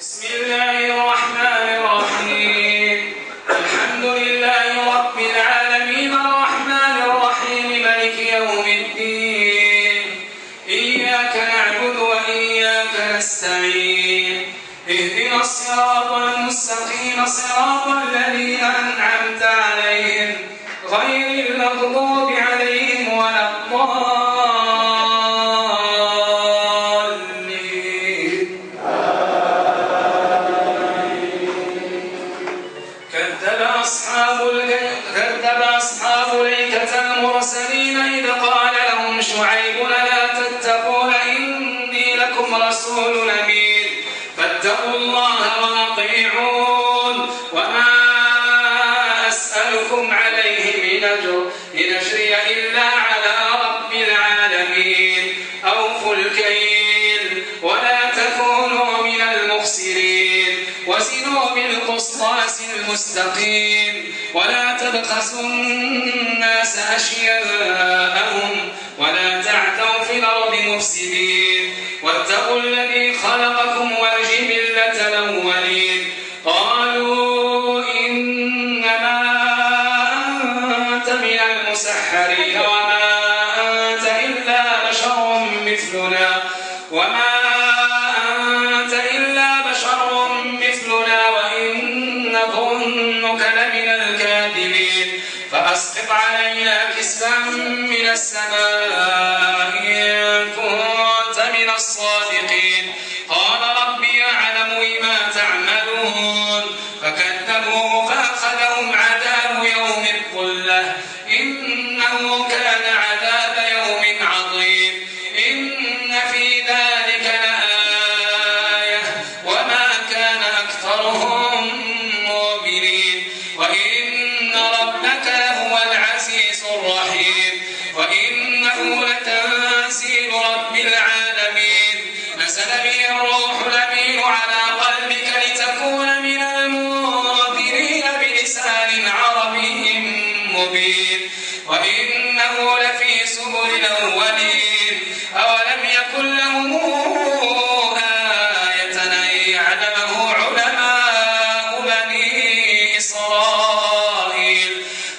بسم الله الرحمن الرحيم. الحمد لله رب العالمين الرحمن الرحيم مالك يوم الدين. إياك نعبد وإياك نستعين. اهدنا الصراط المستقيم صراط الذين أنعمت عليهم غير المغضوب عليهم ولا الضالين. كذب أصحاب الأيكة المرسلين إذ قال لهم شعيب لا تتقون إني لكم رسول أمين فاتقوا الله وأطيعون وما أسألكم عليه من أجر إن أجري إلا على رب العالمين. أوفوا الكيل ولا تكونوا من المخسرين وزنوا بالقسطاس المستقيم ولا تبخسوا الناس أشياءهم ولا تعثوا في الأرض مفسدين واتقوا الذي خلقكم والجبلة الأولين. قالوا إنما أنت من المسحرين وما أنت إلا بشر مثلنا وإن نظنك لمن الكاذبين فأسقط علينا كسفا من السماء إن كنت من الصادقين. قال ربي يعلم بما تعملون فكذبوه فأخذهم عذاب يوم الظلة إنه كان عذاب يوم عظيم. إن في ذلك لآية وما كان أكثرهم مؤمنين وإن ربك لهو العزيز الرحيم. وإنه لتنزيل رب العالمين نزل به الروح الأمين على قلبك لتكون من المنذرين بلسان عربي مبين وإنه لفي زبر الأولين. أولم يكن لهم آية أن يعلمه علماء بني إسرائيل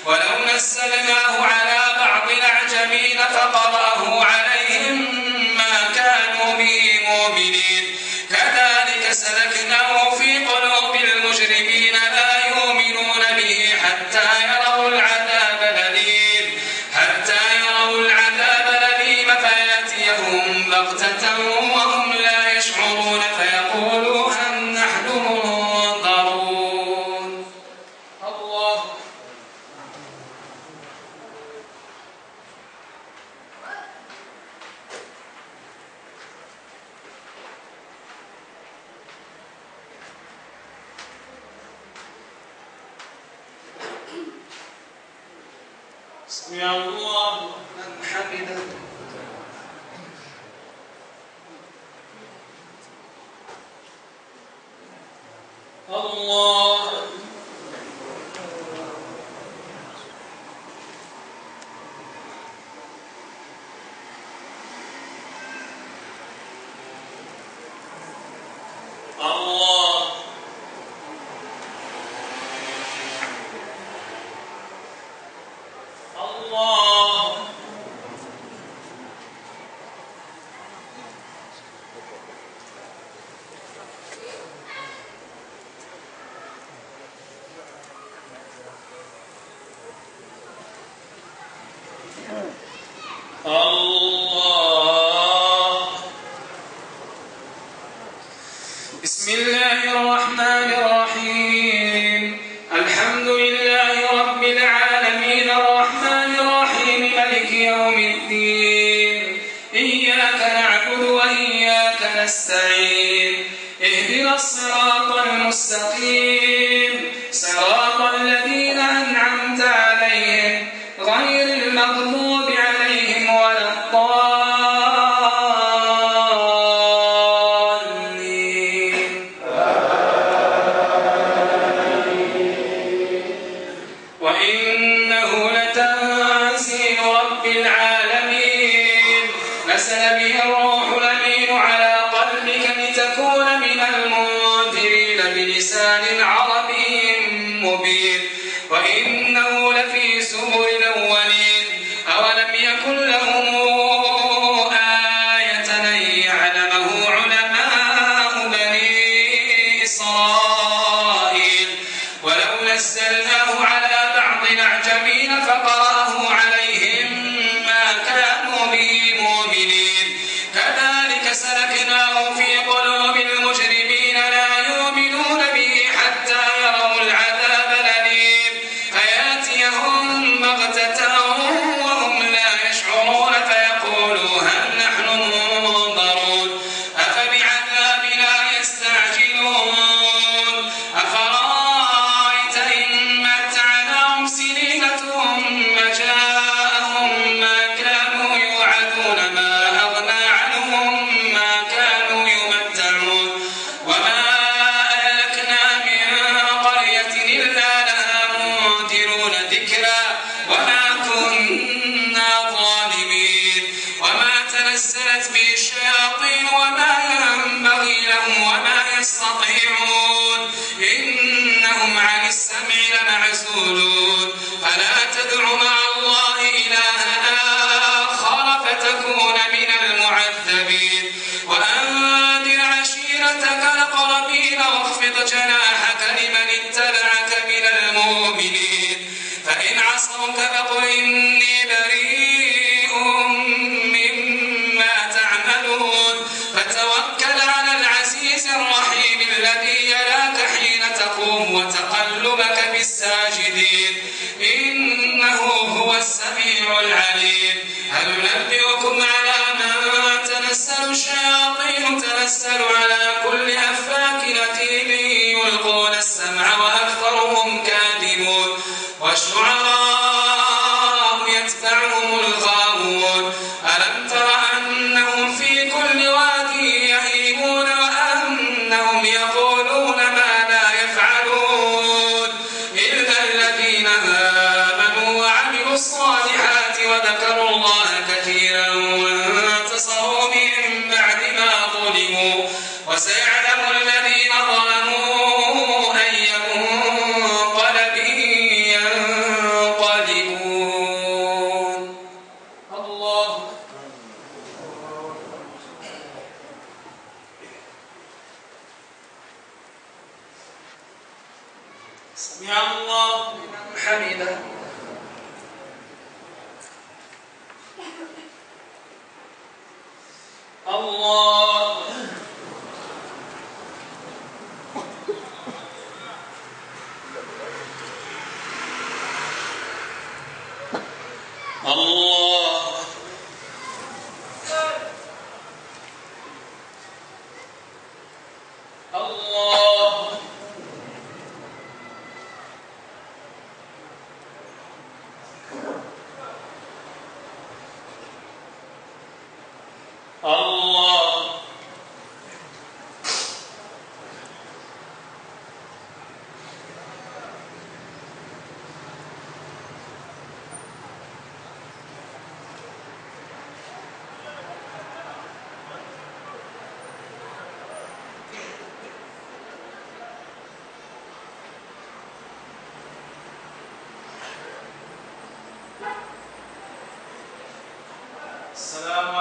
ولو نزلناه على بعض الأعجمين فقرأه عليهم ما كانوا به مؤمنين. كذلك سلكناه في قلوب المجرمين لا يؤمنون به حتى يروا العذاب الأليم فيأتيهم بغتة وهم لا يشعرون فيقولوا هل نحن منظرون. الله سمع الله لمن حمده. الله الله الله الله. بسم الله الرحمن الرحيم. الحمد لله رب العالمين الرحمن الرحيم مالك يوم الدين. إياك نعبد وإياك نستعين. اهدنا الصراط المستقيم صراط الذين أنعمت عليهم غير المغضوب عليهم ولا الضالين. وإنه لتنزيل رب العالمين نزل به الروح الأمين على قلبك لتكون من المنذرين كذلك سلكناه في قلوب المجرمين لا يؤمنون به حتى يروا العذاب الأليم فيأتيهم بغتة وهم لا يشعرون فيقولوا هل نحن منظرون أفبعذابنا يستعجلون أفرأيت إن متعناهم سنين ثم جاءهم ما كانوا يوعدون ما أغنى عنهم ما كانوا يمتعون وما أهلكنا من قرية إلا لها منذرون ذكرا وما كنا ظالمين وما تنزلت به الشياطين وما ينبغي لهم وما يستطيعون إنهم عن السمع لمعزولون فلا تدع مع الله إلها آخر فتكون من المعذبين وأنذر عشيرتك الأقربين واخفض جناحك لمن اتبعك من المؤمنين فإن عصوك فقل إني بريء مما تعملون فتوكل على العزيز الرحيم الذي يراك حين تقوم وتقلبك في الساجدين إنه هو السميع العليم هل ننبئكم على من تنزل الشياطين تنزل على كل أفاك أثيم يلقون السمع وأكثرهم كاذبون والشعراء يتبعهم الغاوون ألم تر أنهم في كل واد يهيمون وأنهم يقولون ما لا يفعلون إلا الذين آمنوا وعملوا الصالحات وذكروا الله كثيرا وانتصروا من بعد ما ظلموا وسيعلم الذين ظلموا أي منقلب ينقلبون الله سمع الله لمن حمده الله الله الله الله السلام